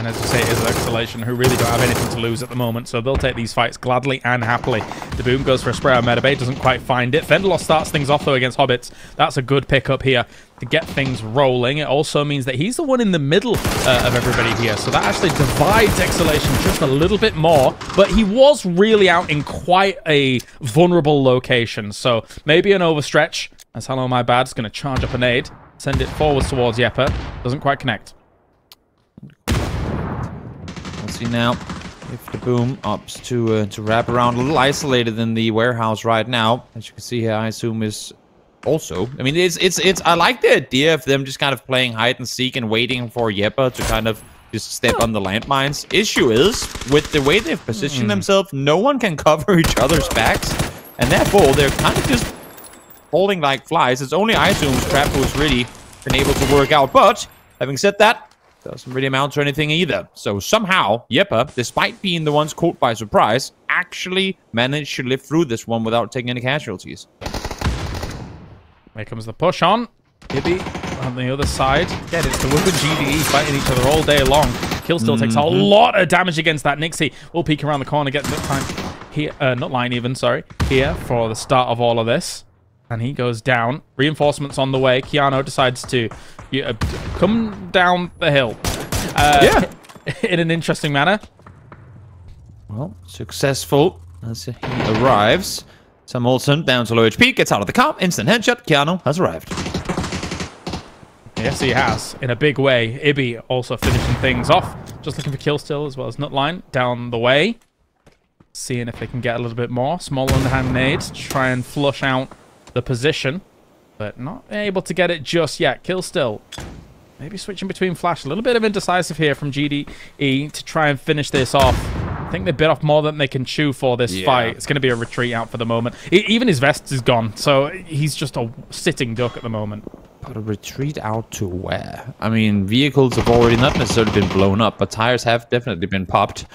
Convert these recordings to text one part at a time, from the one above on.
And as you say, it is Exhalation, who really don't have anything to lose at the moment, so they'll take these fights gladly and happily. The Boom goes for a spray on Metabay, doesn't quite find it. Fenderloss starts things off, though, against Hobbits. That's a good pickup here to get things rolling. It also means that he's the one in the middle of everybody here, so that actually divides Exhalation just a little bit more, but he was really out in quite a vulnerable location, so maybe an overstretch, as Hello My Bad's going to charge up a nade, send it forwards towards Yeppa. Doesn't quite connect. Let's see now if the Boom opts to wrap around, a little isolated in the warehouse right now. As you can see here, I assume is also. I mean, it's. I like the idea of them just kind of playing hide and seek and waiting for Yeppa to kind of just step on the landmines. Issue is with the way they've positioned themselves, no one can cover each other's backs, and therefore they're kind of just holding like flies. It's only I assume Trap who's really been able to work out. But having said that, doesn't really amount to anything either. So somehow, Yeppa, despite being the ones caught by surprise, actually managed to live through this one without taking any casualties. Here comes the push on. Ibby on the other side. Again, it's the Wood and GDE fighting each other all day long. Kill still takes a lot of damage against that. Nixie will peek around the corner, get Nutline here, Nutline even, sorry, here for the start of all of this. And he goes down. Reinforcements on the way. Keanu decides to come down the hill. In an interesting manner. Well, successful as he arrives. Sam Olsen down to low HP, gets out of the car, instant headshot. Keanu has arrived. Yes, he has, in a big way. Ibby also finishing things off. Just looking for kill still, as well as Nutline down the way. Seeing if they can get a little bit more. Small underhand nades to try and flush out the position, but not able to get it just yet. Kill still. Maybe switching between flash. A little bit of indecisive here from GDE to try and finish this off. I think they bit off more than they can chew for this fight. It's going to be a retreat out for the moment. Even his vest is gone, so he's just a sitting duck at the moment. But a retreat out to where? I mean, vehicles have already not necessarily been blown up, but tires have definitely been popped.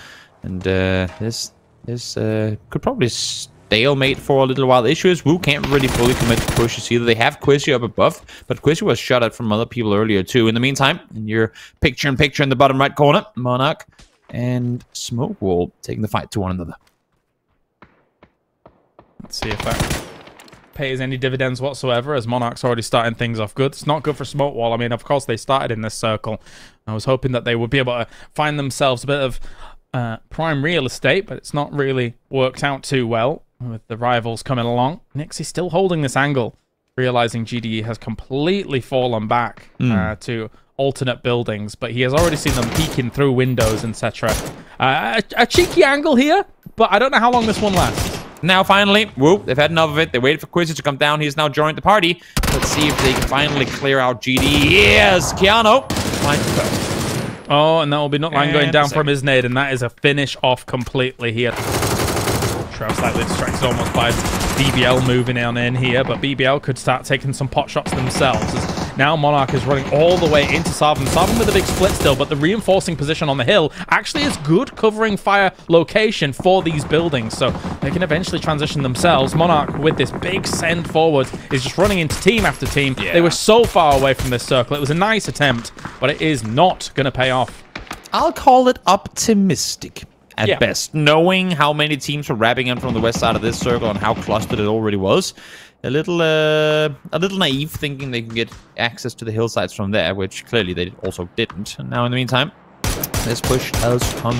And this could probably stalemate for a little while. The issue is Wu can't really fully commit to pushes either. They have Quizzy up above, but Quizzy was shot at from other people earlier too. In the meantime, in your picture-in-picture in the bottom right corner, Monarch and Smoke Wall taking the fight to one another. Let's see if that pays any dividends whatsoever, as Monarch's already starting things off good. It's not good for Smoke Wall. I mean, of course, they started in this circle. I was hoping that they would be able to find themselves a bit of prime real estate, but it's not really worked out too well with the rivals coming along. Nixie's still holding this angle, realizing GDE has completely fallen back to alternate buildings, but he has already seen them peeking through windows, etc. A cheeky angle here, but I don't know how long this one lasts. Now, finally, whoop, they've had enough of it. They waited for Quizzy to come down. He's now joined the party. Let's see if they can finally clear out GDE. Yes, Keanu. Oh, and that will be Nutline going down from his nade, and that is a finish off completely here. Shroud slightly distracted almost by BBL moving on in here, but BBL could start taking some pot shots themselves. As now Monarch is running all the way into Sarvem. Sarvem with a big split still, but the reinforcing position on the hill actually is good covering fire location for these buildings, so they can eventually transition themselves. Monarch with this big send forward is just running into team after team. They were so far away from this circle. It was a nice attempt, but it is not going to pay off. I'll call it optimistic at best, knowing how many teams were wrapping in from the west side of this circle and how clustered it already was. A little naive, thinking they can get access to the hillsides from there, which clearly they also didn't. And now, in the meantime, this push has come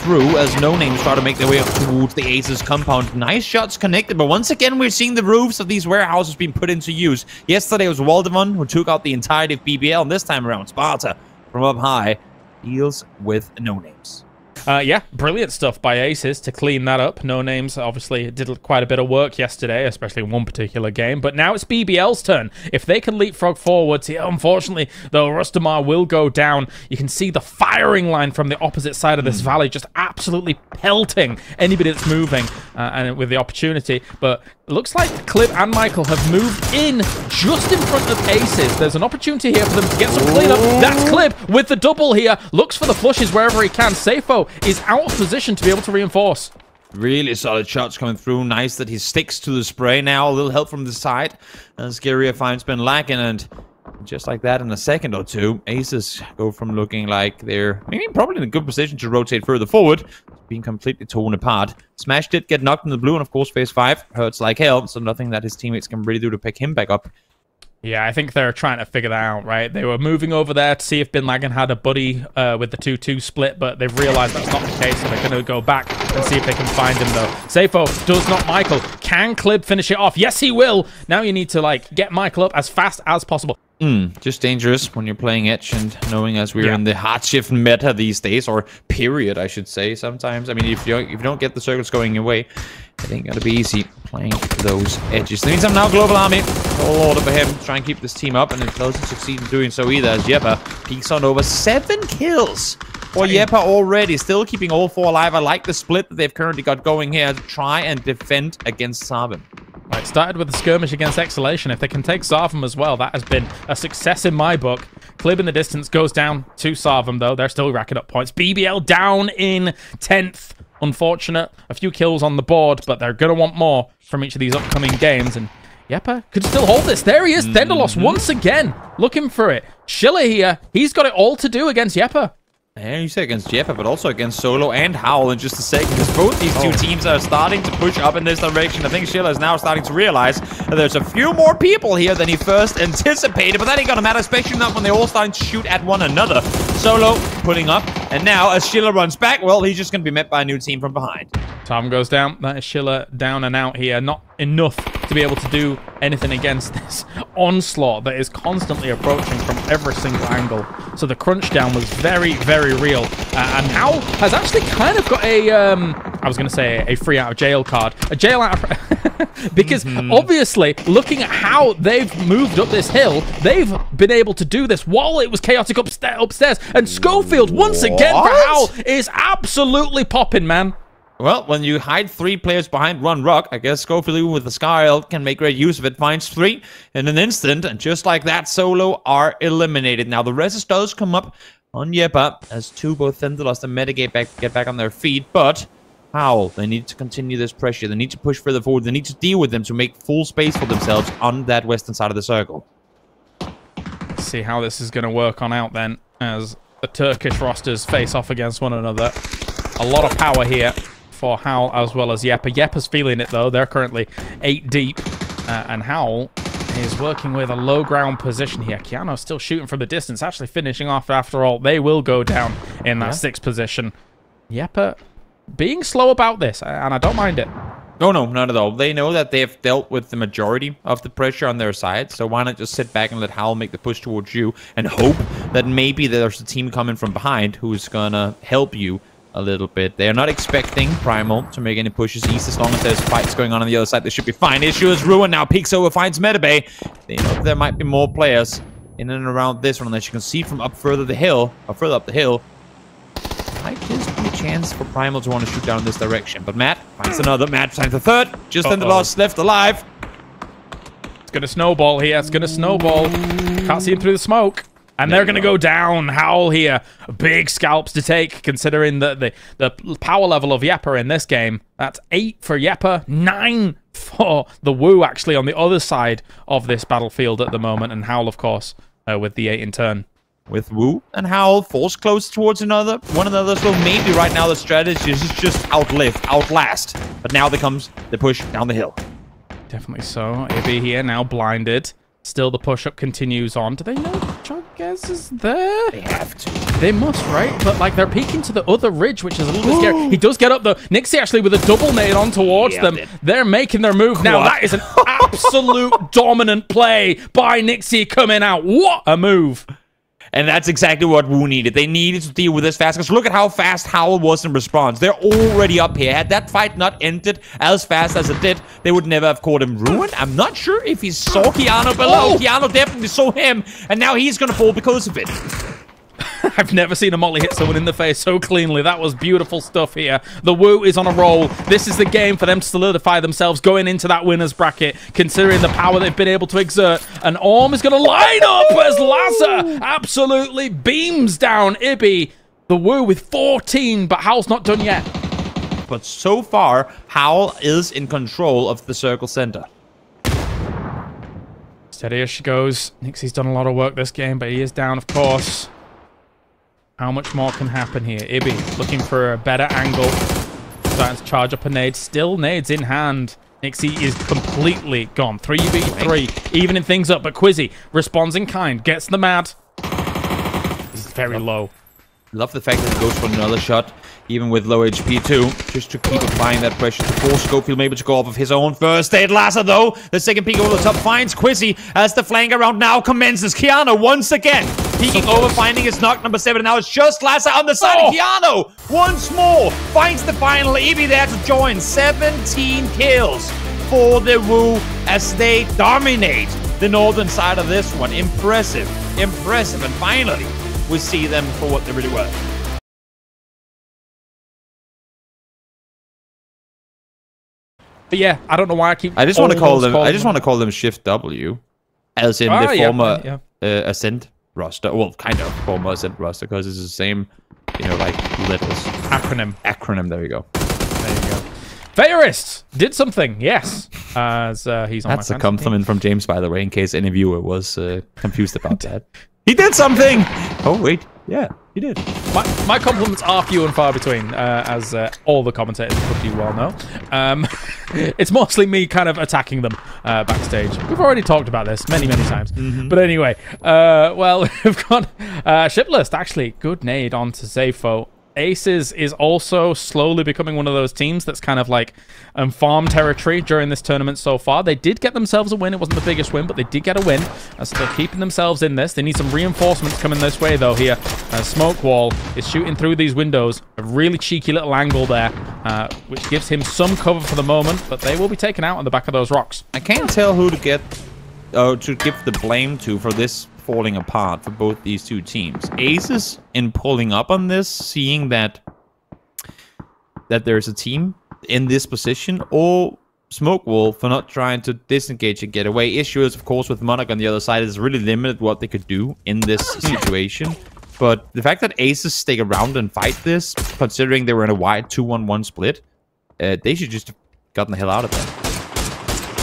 through as No Names try to make their way up towards the Aces compound. Nice shots connected, but once again, we're seeing the roofs of these warehouses being put into use. Yesterday was Waldemon who took out the entirety of BBL, and this time around, Sparta from up high deals with No Names. Yeah, brilliant stuff by Aces to clean that up. No Names obviously did quite a bit of work yesterday, especially in one particular game, but now it's BBL's turn. If they can leapfrog forwards here, unfortunately, though, Rustamar will go down. You can see the firing line from the opposite side of this valley just absolutely pelting anybody that's moving and with the opportunity, but it looks like Clip and Michael have moved in just in front of Aces. There's an opportunity here for them to get some cleanup. That's Clip with the double here. Looks for the flushes wherever he can. Safo is out of position to be able to reinforce. Really solid shots coming through. Nice that he sticks to the spray now. A little help from the side as Guerrilla finds been lacking, and Just like that, in a second or two, Aces go from looking like they're maybe probably in a good position to rotate further forward, being completely torn apart. Smash did get knocked in the blue, and of course, phase 5 hurts like hell, so nothing that his teammates can really do to pick him back up. Yeah, I think they're trying to figure that out, right? They were moving over there to see if Bin Laden had a buddy with the 2-2 split, but they've realized that's not the case, so they're going to go back and see if they can find him, though. Safo does not Michael. Can Clib finish it off? Yes, he will. Now you need to, like, get Michael up as fast as possible. Just dangerous when you're playing Edge and knowing as we're in the hard-shift meta these days, or period, I should say, sometimes. I mean, if you don't get the circles going your way, it ain't gonna be easy playing those Edges. That means I'm now Global Army. All order for him. Try and keep this team up, and it doesn't succeed in doing so either, as Yeppa peaks on over 7 kills. For Yeppa already, still keeping all 4 alive. I like the split that they've currently got going here to try and defend against Sarvem. Right, started with a skirmish against Exhalation. If they can take Sarvem as well, that has been a success in my book. Clib in the distance goes down to Sarvem, though. They're still racking up points. BBL down in 10th. Unfortunate. A few kills on the board, but they're going to want more from each of these upcoming games. And Yeppa could still hold this. There he is. Thunderloss once again looking for it. Schiller here. He's got it all to do against Yeppa. And you say against Yeppa, but also against Solo and Howl in just a second, because both these two teams are starting to push up in this direction. I think Schiller is now starting to realize that there's a few more people here than he first anticipated, but that ain't gonna matter, especially not when they're all starting to shoot at one another. Solo putting up, and now as Schiller runs back, well, he's just gonna be met by a new team from behind. Tom goes down. That is Schiller down and out here. Not enough to be able to do anything against this onslaught that is constantly approaching from every single angle. So the crunch down was very, very real. And HOWL has actually kind of got a, I was going to say a free out of jail card. A jail out of... because obviously, looking at how they've moved up this hill, they've been able to do this while it was chaotic upstairs. And Schofield, once again for HOWL, is absolutely popping, man. Well, when you hide 3 players behind one rock, I guess Schofield with the Skyelt can make great use of it. Finds 3 in an instant, and just like that, Solo are eliminated. Now, the resist does come up on Yeppa as both Thunderlust and Meta get back on their feet, but HOWL, they need to continue this pressure. They need to push further forward. They need to deal with them to make full space for themselves on that western side of the circle. Let's see how this is going to work on out then, as the Turkish rosters face off against one another. A lot of power here for HOWL as well as Yeppa. Yeppa's feeling it, though. They're currently 8 deep, and HOWL is working with a low ground position here. Keanu's still shooting from the distance, actually finishing off AfterAlt. They will go down in that 6th position. Yeppa being slow about this, and I don't mind it. No, not at all. They know that they have dealt with the majority of the pressure on their side, so why not just sit back and let HOWL make the push towards you and hope that maybe there's a team coming from behind who's gonna help you a little bit. They're not expecting Primal to make any pushes east. As long as there's fights going on the other side, they should be fine. Issue is ruined now. Peeks over, finds Metabay. They know there might be more players in and around this one, as you can see from up further the hill, or further up the hill. Might just be a chance for Primal to want to shoot down in this direction. But Matt finds another. Matt finds the 3rd. Just in the last left alive. It's going to snowball here. It's going to snowball. Can't see him through the smoke. And they're going to go down. HOWL here. Big scalps to take, considering the power level of Yeppa in this game. That's 8 for Yeppa, 9 for the Wu, actually, on the other side of this battlefield at the moment. And HOWL, of course, with the 8 in turn. With Wu and HOWL forced close towards one another. So maybe right now the strategy is just outlast. But now there comes the push down the hill. Definitely so. Ibby here, now blinded. Still, the push-up continues on. Do they know Chugez is there? They have to. They must, right? But, like, they're peeking to the other ridge, which is a little bit scary. He does get up, though. Nixie, actually, with a double nade on towards them. They're making their move now. That is an absolute dominant play by Nixie coming out. What a move. And that's exactly what Wu needed. They needed to deal with this fast, because look at how fast HOWL was in response. They're already up here. Had that fight not ended as fast as it did, they would never have caught him ruined. I'm not sure if he saw Keanu below. Keanu definitely saw him, and now he's going to fall because of it. I've never seen a molly hit someone in the face so cleanly. That was beautiful stuff here. The Wu is on a roll. This is the game for them to solidify themselves going into that winner's bracket, considering the power they've been able to exert. And Orm is going to line up as Lazar absolutely beams down Ibby. The Wu with 14, but HOWL's not done yet. But so far, HOWL is in control of the circle center. Steady as she goes. Nixie's done a lot of work this game, but he is down, of course. How much more can happen here? Ibby looking for a better angle. Starting to charge up a nade. Still nades in hand. Nixie is completely gone. 3v3, evening things up, but Quizzy responds in kind, gets the mad. He's very low. Love the fact that he goes for another shot, even with low HP too, just to keep applying that pressure to force Schofield able to go off of his own first aid. Laza though, the second peek over the top finds Quizzy as the flank around now commences. Keanu once again peeking over, finding his knock number 7. Now it's just Laza on the side. Oh. Keanu once more finds the final. Evie there to join. 17 kills for the WU as they dominate the northern side of this one. Impressive, impressive, and finally we see them for what they really were. But yeah, I don't know why I keep. I just want to call them. I just want to call them Shift W, as in the former Ascent roster. Well, kind of former Ascent roster, because it's the same, you know, like letters. Acronym. There we go. There you go. Fairist did something. Yes, as he's on. That's a compliment from James, by the way, in case any viewer was confused about that. He did something! Oh, wait. Yeah, he did. My compliments are few and far between, as all the commentators pretty well know. It's mostly me kind of attacking them backstage. We've already talked about this many, many times. But anyway, well, we've got Shiplist, actually. Good nade onto Zafo. Aces is also slowly becoming one of those teams that's kind of like farm territory during this tournament so far. They did get themselves a win. It wasn't the biggest win, but they did get a win. So they're keeping themselves in this. They need some reinforcements coming this way, though, here. Smoke Wall is shooting through these windows. A really cheeky little angle there, which gives him some cover for the moment, but they will be taken out on the back of those rocks. I can't tell who to give the blame to for this falling apart for both these two teams. Aces in pulling up on this, seeing that there's a team in this position, or Smoke Wall for not trying to disengage and get away. Issue is, of course, with Monarch on the other side, is really limited what they could do in this situation. But the fact that Aces stay around and fight this, considering they were in a wide 2-1-1 split, they should just have gotten the hell out of there.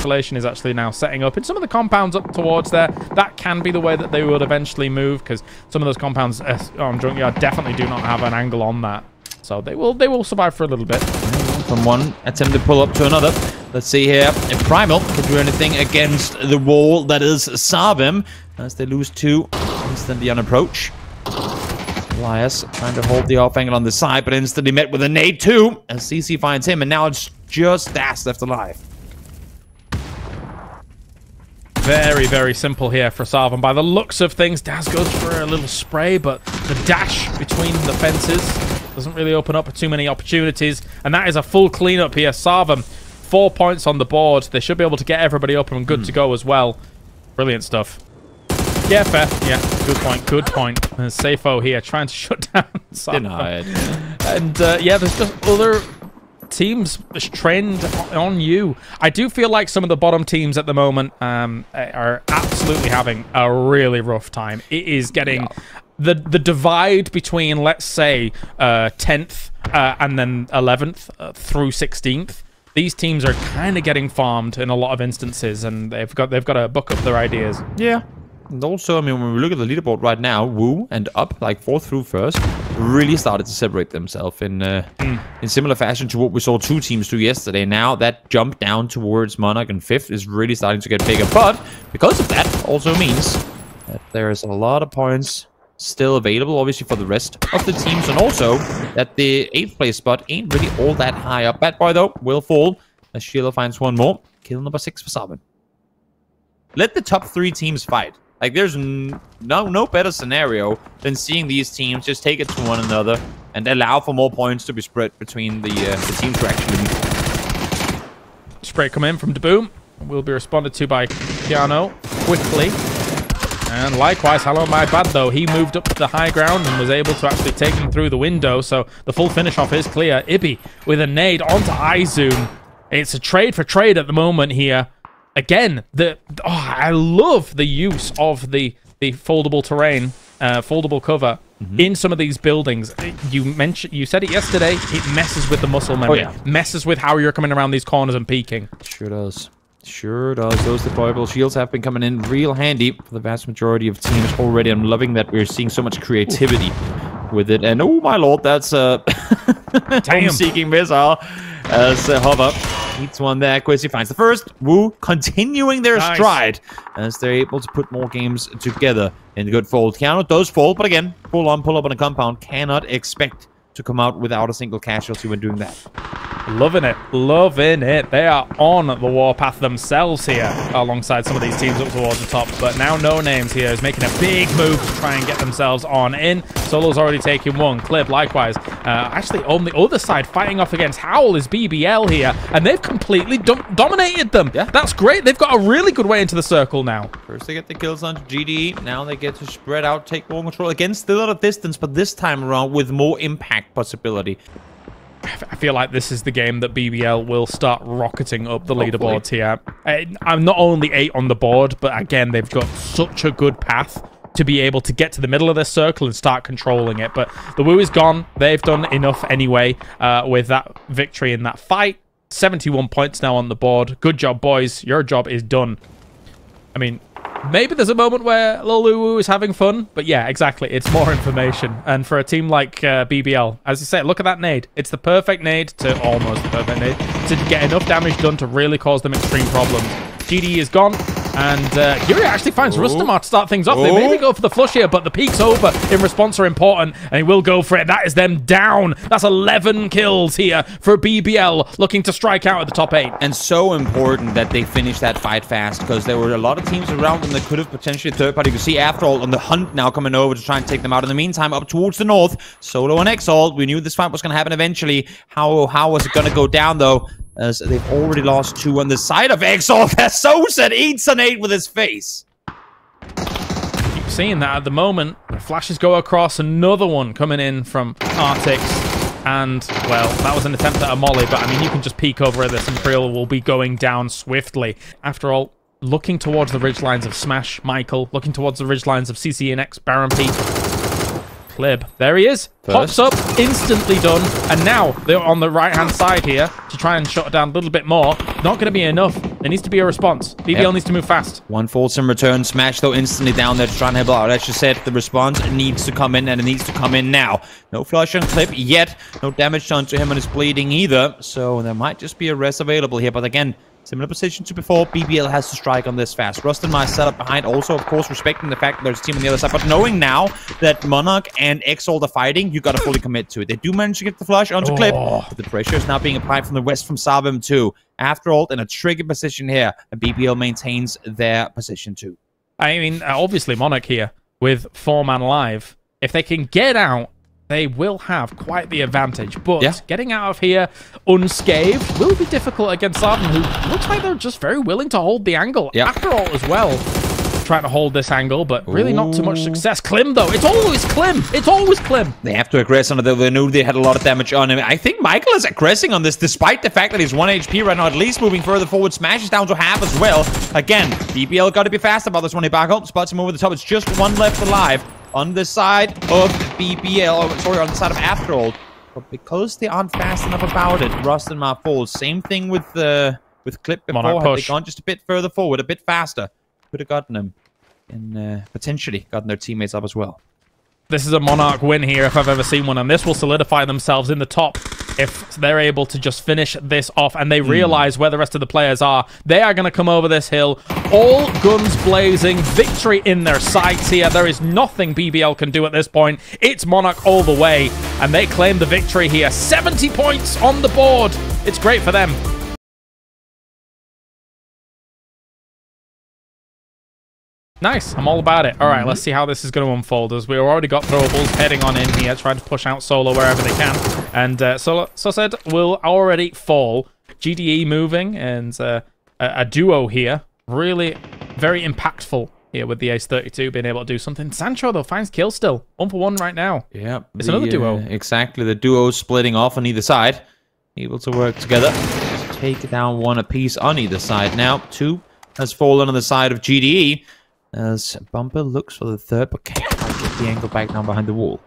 Exhalation is actually now setting up in some of the compounds up towards there. That can be the way that they would eventually move, because some of those compounds on Junkyard definitely do not have an angle on that. So they will survive for a little bit. From one attempt to pull up to another. Let's see here if Primal can do anything against the wall that is Sarvem, as they lose 2 instantly on approach. Elias trying to hold the off angle on the side, but instantly met with a nade too, as CC finds him, and now it's just Das left alive. Very, very simple here for Sarvem. By the looks of things, Daz goes for a little spray, but the dash between the fences doesn't really open up too many opportunities. And that is a full cleanup here. Sarvem, 4 points on the board. They should be able to get everybody up and good to go as well. Brilliant stuff. Yeah, fair. Yeah, good point. Good point. There's Safo here trying to shut down Sarvem. Denied. And yeah, there's just other teams trained on you. I do feel like some of the bottom teams at the moment are absolutely having a really rough time. It is getting the divide between, let's say, 10th and then 11th through 16th. These teams are kind of getting farmed in a lot of instances, and they've got to buck up their ideas. Yeah. And also, I mean, when we look at the leaderboard right now, WU and Up, like 4th through 1st, really started to separate themselves in similar fashion to what we saw 2 teams do yesterday. Now that jump down towards Monarch and 5th is really starting to get bigger. But because of that, also means that there's a lot of points still available, obviously, for the rest of the teams. And also that the 8th place spot ain't really all that high up. Bad Boy, though, will fall as Sheila finds one more. Kill number 6 for Sarvem. Let the top 3 teams fight. Like, there's no better scenario than seeing these teams just take it to one another and allow for more points to be spread between the teams who actually need. Spray come in from Daboom. Will be responded to by Keanu quickly. And likewise, hello, my bad, though. He moved up to the high ground and was able to actually take him through the window. So the full finish off is clear. Ibby with a nade onto iZoom. It's a trade for trade at the moment here. Again, I love the use of the foldable terrain, foldable cover in some of these buildings. You said it yesterday. It messes with the muscle memory. Messes with how you're coming around these corners and peeking. Sure does. Sure does. Those deployable shields have been coming in real handy for the vast majority of teams already. I'm loving that we're seeing so much creativity with it. And oh my lord, that's a home-seeking missile as Hover eats one there. Quizzy finds the first. Woo continuing their stride as they're able to put more games together in good fold. Keanu does fold, but again, pull up on a compound. Cannot expect to come out without a single casualty when doing that. Loving it. Loving it. They are on the warpath themselves here alongside some of these teams up towards the top. But now No Names here is making a big move to try and get themselves on in. Solo's already taken one. Clip, likewise. Actually, on the other side, fighting off against HOWL is BBL here. And they've completely dominated them. Yeah. That's great. They've got a really good way into the circle now. First they get the kills onto GDE. Now they get to spread out, take more control. Again, still at a distance, but this time around with more impact possibility. I feel like this is the game that BBL will start rocketing up the leaderboards here. I'm not only 8 on the board, but again, they've got such a good path to be able to get to the middle of this circle and start controlling it. But the Woo is gone. They've done enough anyway with that victory in that fight. 71 points now on the board. Good job, boys. Your job is done. I mean, maybe there's a moment where LULW is having fun, but yeah, exactly. It's more information. And for a team like BBL, as you say, look at that nade. It's the perfect nade to almost the perfect nade to get enough damage done to really cause them extreme problems. GDE is gone. And Yuri actually finds Rustamar to start things off. They maybe go for the flush here, but the peaks over in response are important, and he will go for it. That is them down. That's 11 kills here for BBL, looking to strike out at the top 8. And so important that they finish that fight fast, because there were a lot of teams around them that could have potentially third party. You can see AfterAlt on the hunt now coming over to try and take them out. In the meantime, up towards the north, Solo and Exalt. We knew this fight was going to happen eventually. How was it going to go down, though? As they've already lost 2 on the side of Exalt. As Soset eats an 8 with his face. Keep seeing that at the moment. The flashes go across. Another one coming in from Artix. And, well, that was an attempt at a molly. But, I mean, you can just peek over at this and Primal will be going down swiftly. After all, looking towards the ridgelines of Smash, Michael. Looking towards the ridgelines of CCNX, Baron P. Clib. There he is. Pops up, instantly done. And now they're on the right-hand side here to try and shut it down a little bit more. Not going to be enough. There needs to be a response. BBL needs to move fast. One fulsome return. Smash, though, instantly down there to try and help out. As you said, the response needs to come in, and it needs to come in now. No flush on Clip yet. No damage done to him, and his bleeding either. So there might just be a res available here. But again, similar position to before, BBL has to strike on this fast. Rustamar set up behind, also, of course, respecting the fact that there's a team on the other side. But knowing now that Monarch and Exalt are fighting, you got to fully commit to it. They do manage to get the flush onto Clip, but the pressure is now being applied from the west from Sarvem too. AfterAlt in a tricky position here, and BBL maintains their position too. I mean, obviously, Monarch here with 4-man live. If they can get out, they will have quite the advantage. But getting out of here unscathed will be difficult against Sarvem, who looks like they're just very willing to hold the angle. AfterAlt as well, trying to hold this angle, but really not too much success. Klim, though. It's always Klim. It's always Klim. They have to aggress on it, though. They knew they had a lot of damage on him. I think Michael is aggressing on this, despite the fact that he's 1 HP right now, at least moving further forward. Smash is down to half as well. Again, BBL got to be fast about this one. He back up, spots him over the top. It's just 1 left alive. On the side of BBL, sorry, on the side of AfterAlt. But because they aren't fast enough about it, Rustamar falls. Same thing with Clip before. Had they gone just a bit further forward, a bit faster, could have gotten him. And potentially gotten their teammates up as well. This is a Monarch win here if I've ever seen one, and this will solidify themselves in the top if they're able to just finish this off and they realize where the rest of the players are. They are going to come over this hill, all guns blazing, victory in their sights here. There is nothing BBL can do at this point. It's Monarch all the way, and they claim the victory here. 70 points on the board. It's great for them. Nice. I'm all about it. All right, let's see how this is going to unfold, as we've already got throwables heading on in here, trying to push out Solo wherever they can. And Soset will already fall. GDE moving, and a duo here. Really very impactful here with the Ace-32 being able to do something. Sancho, though, finds kill still. 1 for 1 right now. Yeah. It's another duo. Exactly. The duo splitting off on either side. Able to work together. Take down 1 apiece on either side. Now, 2 has fallen on the side of GDE. As Bumper looks for the 3rd, but can't get the angle back down behind the wall.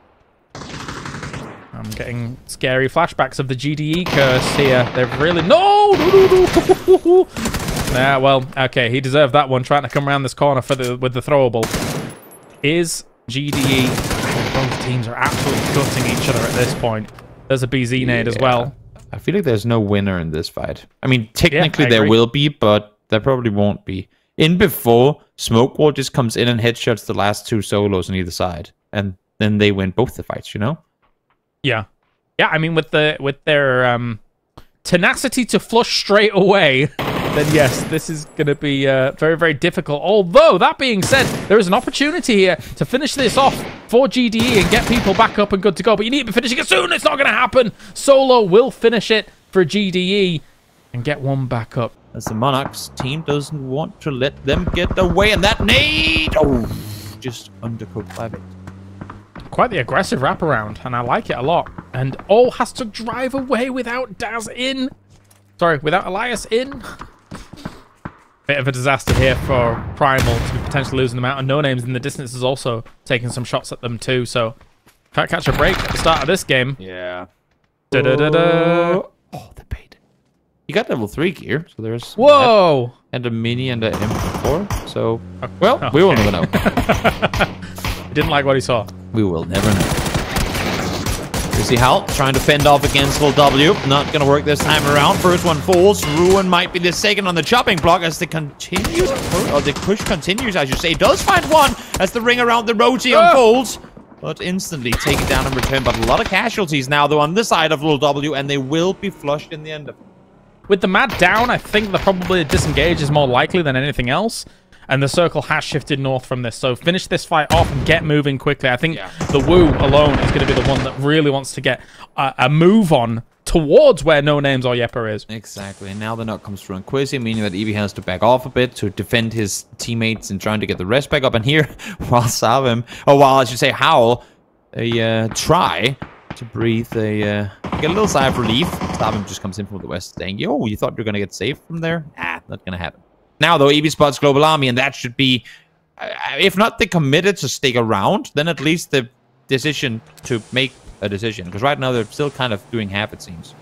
I'm getting scary flashbacks of the GDE curse here. They've really... No! Yeah, well, okay, he deserved that one, trying to come around this corner with the throwable. Is GDE... Both teams are absolutely gutting each other at this point. There's a BZ nade as well. I feel like there's no winner in this fight. I mean, technically there will be, but there probably won't be. In before, Smokewall just comes in and headshots the last 2 solos on either side. And then they win both the fights, you know? Yeah. Yeah, I mean, with their tenacity to flush straight away, then yes, this is going to be very, very difficult. Although, that being said, there is an opportunity here to finish this off for GDE and get people back up and good to go. But you need to be finishing it soon. It's not going to happen. Solo will finish it for GDE and get one back up. As the Monarchs team doesn't want to let them get away. And that nade! Oh, just undercooked by a bit. Quite the aggressive wraparound, and I like it a lot. And all has to drive away without Daz in. Sorry, without Elias in. Bit of a disaster here for Primal to be potentially losing them out, and No Names in the distance is also taking some shots at them too, so can't catch a break at the start of this game. Yeah. Da-da-da-da. Oh, the bait. You got level 3 gear, so there's... Whoa! And a mini and a M4, so... Well, okay. We will never know. He didn't like what he saw. We will never know. You see HOWL trying to fend off against LULW. Not going to work this time around. First one falls. Ruin might be the second on the chopping block as the continues, or the push continues, I should say. Does find one as the ring around the Roti unfolds. But instantly taken down in return. But a lot of casualties now, though, on this side of LULW, and they will be flushed in the end of it. With the Mad down, I think that probably disengage is more likely than anything else. And the circle has shifted north from this. So finish this fight off and get moving quickly. I think the Wu alone is going to be the one that really wants to get a move on towards where No Names or Yeppa is. Exactly. And now the knock comes through on Quizzy, meaning that Evie has to back off a bit to defend his teammates and trying to get the rest back up. And here, while Sarvem, while I should say HOWL, they try to breathe, get a little sigh of relief. Sarvem just comes in from the west saying, yo, you thought you were going to get safe from there? Nah, not going to happen. Now, though, EB spots Global Army, and that should be, if not the committed to stick around, then at least the decision to make a decision. Because right now, they're still kind of doing half, it seems.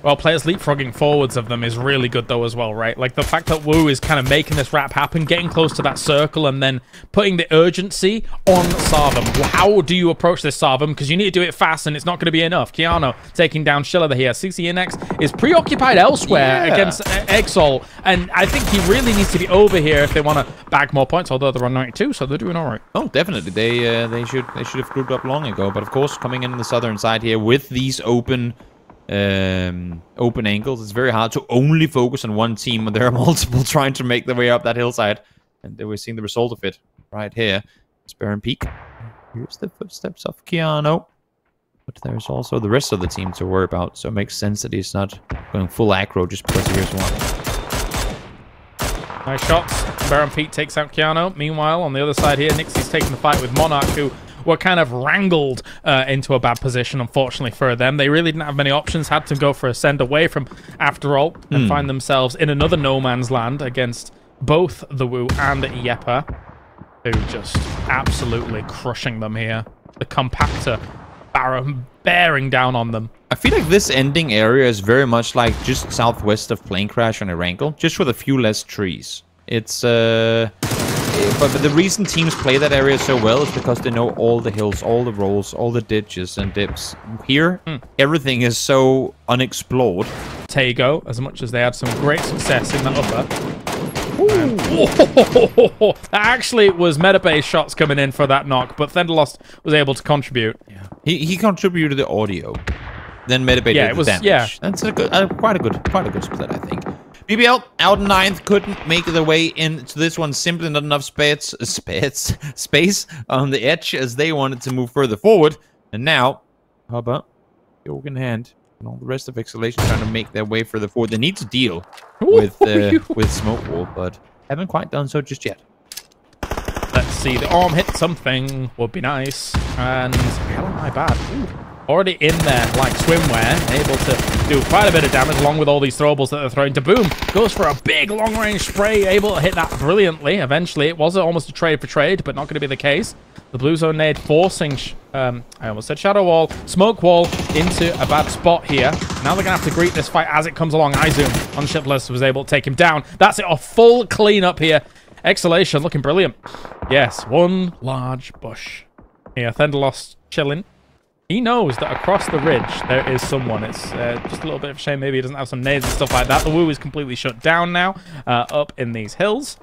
Well, players leapfrogging forwards of them is really good, though, as well, right? Like, the fact that Wu is kind of making this wrap happen, getting close to that circle, and then putting the urgency on Sarvem. How do you approach this, Sarvem? Because you need to do it fast, and it's not going to be enough. Keanu taking down Schiller here. CCNX is preoccupied elsewhere against Exalt, and I think he really needs to be over here if they want to bag more points, although they're on 92, so they're doing all right. Oh, definitely. They should have grouped up long ago, but of course, coming in on the southern side here with these open angles, it's very hard to only focus on one team when there are multiple trying to make their way up that hillside, and we're seeing the result of it right here. Baron Peak. Here's the footsteps of Keanu, but there's also the rest of the team to worry about, so it makes sense that he's not going full aggro just because here's one. Nice shots. Baron Pete takes out Keanu. Meanwhile, on the other side here, Nixie's taking the fight with Monarch, who were kind of wrangled into a bad position, unfortunately for them. They really didn't have many options, had to go for a send away from AfterAlt and find themselves in another no man's land against both the Wu and Yeppa, who just absolutely crushing them here. The compactor bearing down on them. I feel like this ending area is very much like just southwest of Plane Crash on ERANGEL, just with a few less trees. It's but the reason teams play that area so well is because they know all the hills, all the rolls, all the ditches and dips. Here, everything is so unexplored. TAEGO, as much as they had some great success in that upper. That actually was meta-based shots coming in for that knock, but Thunderlost was able to contribute. Yeah. He contributed the audio, then meta-based the damage. Yeah. That's a good, quite a good split, I think. BBL out in 9th, couldn't make their way into this one. Simply not enough space on the edge as they wanted to move further forward. And now, how about Yoke in hand and all the rest of Exhalation trying to make their way further forward. They need to deal with Smoke Wall, but haven't quite done so just yet. Let's see, the arm hit something would be nice. And how am I bad? Ooh. already in there like swimwear, able to do quite a bit of damage along with all these throwables that they're throwing. Daboom goes for a big long-range spray, able to hit that brilliantly. Eventually, it was almost a trade for trade, but not going to be the case. The blue zone nade forcing, I almost said shadow wall, smoke wall into a bad spot here. Now they're going to have to greet this fight as it comes along. iZoom on Shipless was able to take him down. That's it, a full cleanup here. Exhalation looking brilliant. Yes, one large bush. Yeah, Thunderlost chilling. He knows that across the ridge there is someone. It's just a little bit of a shame maybe he doesn't have some nades and stuff like that. The Woo is completely shut down now up in these hills.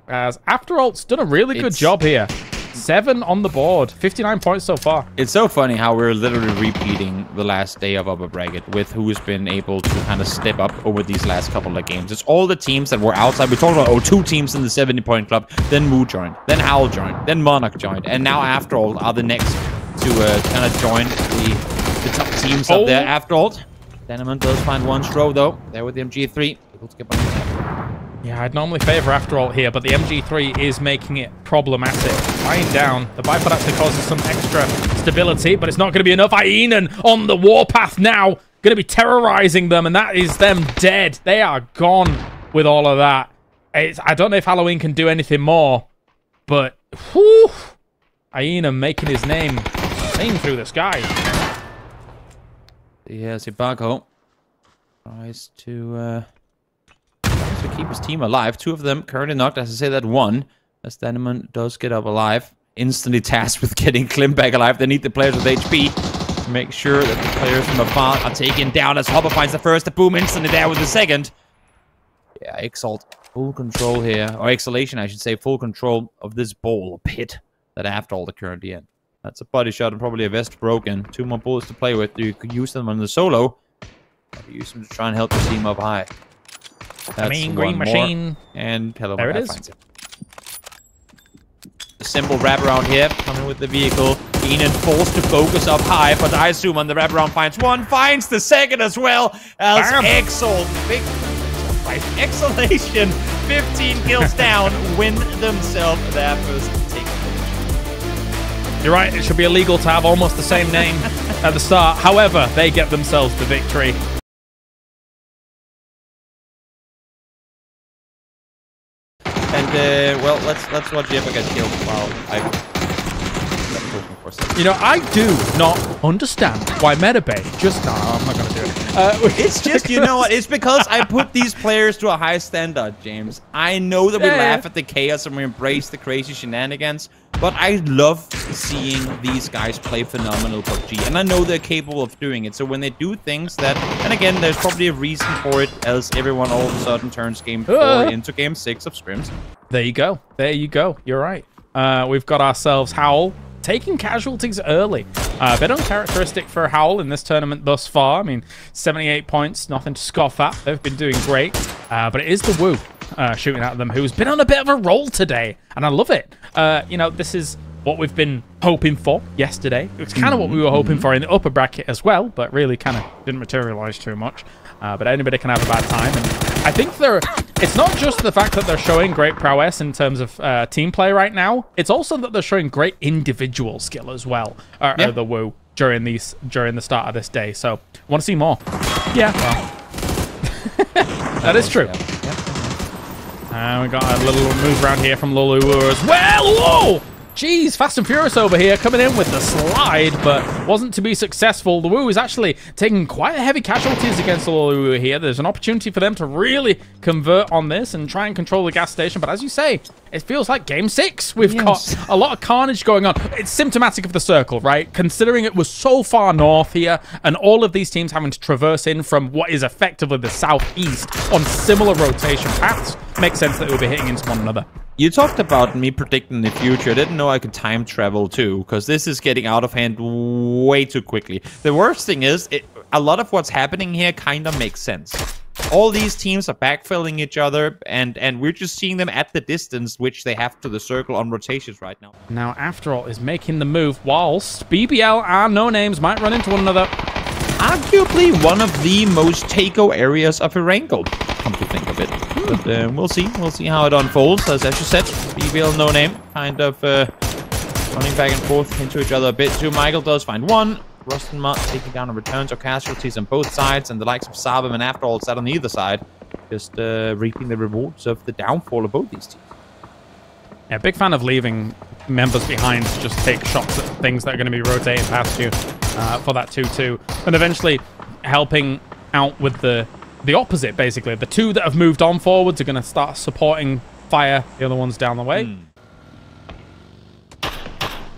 As AfterAlt's done a really good job here. 7 on the board, 59 points so far. It's so funny how we're literally repeating the last day of Upper Bracket with who's been able to kind of step up over these last couple of games. It's all the teams that were outside. We talked about 2 teams in the 70-point club. Then Moo joined. Then HOWL joined. Then Monarch joined. And now AfterAlt are the next to kind of join the top teams up there. AfterAlt. Denimant does find one stroke though. There with the MG3. Able to get back. Yeah, I'd normally favor AfterAlt here, but the MG3 is making it problematic. Lying down, the bipod actually causes some extra stability, but it's not going to be enough. Ienan on the warpath now, going to be terrorizing them, and that is them dead. They are gone with all of that. I don't know if Halloween can do anything more, but whew, Ienan making his name sing through the sky. Yeah, Zibago tries to keep his team alive. 2 of them currently knocked. As I say, that one, as Denimant does get up alive, instantly tasked with getting Klim back alive. They need the players with HP to make sure that the players from afar are taken down. As Hopper finds the first, the boom instantly there with the second. Yeah, Exalt full control here, or Exhalation, I should say, full control of this bowl or pit that AfterAlt are currently in. That's a body shot and probably a vest broken. 2 more bullets to play with. You could use them on the solo. Use them to try and help your team up high. That's green machine. And hello, there it is. Finds it. A simple wraparound here, coming with the vehicle. Ienan forced to focus up high, but I assume on the wraparound finds one, finds the second as well. As Exalt, big Exhalation, 15 kills down, win themselves their first take. You're right, it should be illegal to have almost the same name at the start. However, they get themselves the victory. And well, let's watch Yeppa get killed while I'm talking for a second. You know, I do not understand why Metabay just... No, I'm not going to do it. It's just, you know what? It's because I put these players to a high standard, James. I know that we laugh at the chaos and we embrace the crazy shenanigans, but I love seeing these guys play phenomenal PUBG, and I know they're capable of doing it. So when they do things that... And again, there's probably a reason for it, else everyone all of a sudden turns Game 4 into Game 6 of scrims. There you go. There you go. You're right. We've got ourselves HOWL taking casualties early. A bit uncharacteristic for HOWL in this tournament thus far. I mean, 78 points, nothing to scoff at. They've been doing great. But it is the Woo shooting at them, who's been on a bit of a roll today. And I love it. You know, this is what we've been hoping for yesterday. It's kind of what we were hoping for in the upper bracket as well, but really kind of didn't materialize too much. But anybody can have a bad time. And I think it's not just the fact that they're showing great prowess in terms of team play right now. It's also that they're showing great individual skill as well. The Woo during the start of this day. So I want to see more. Yeah, well, that is true. We got a little move around here from LULW as well. Whoa! Jeez, Fast and Furious over here coming in with the slide, but wasn't to be successful. The Woo is actually taking quite heavy casualties against the LULW here. There's an opportunity for them to really convert on this and try and control the gas station. But as you say, it feels like Game 6. We've got a lot of carnage going on. It's symptomatic of the circle, right? Considering it was so far north here and all of these teams having to traverse in from what is effectively the southeast on similar rotation paths, makes sense that we'll be hitting into one another. You talked about me predicting the future. I didn't know I could time travel too, because this is getting out of hand way too quickly. The worst thing is, a lot of what's happening here kind of makes sense. All these teams are backfilling each other, and we're just seeing them at the distance which they have to the circle on rotations right now. Now, AfterAlt is making the move, whilst BBL and No Names might run into one another. Arguably one of the most TAEGO areas of ERANGEL, come to think of it. But we'll see how it unfolds. As you said, BBL No Name kind of running back and forth into each other a bit too. Michael does find one. Rustin taking down a returns or casualties on both sides, and the likes of Sarvem and AfterAlt sat on the either side, just reaping the rewards of the downfall of both these teams. Yeah, big fan of leaving members behind to just take shots at things that are going to be rotating past you for that 2-2, and eventually helping out with the opposite, basically. The two that have moved on forwards are going to start supporting fire the other ones down the way.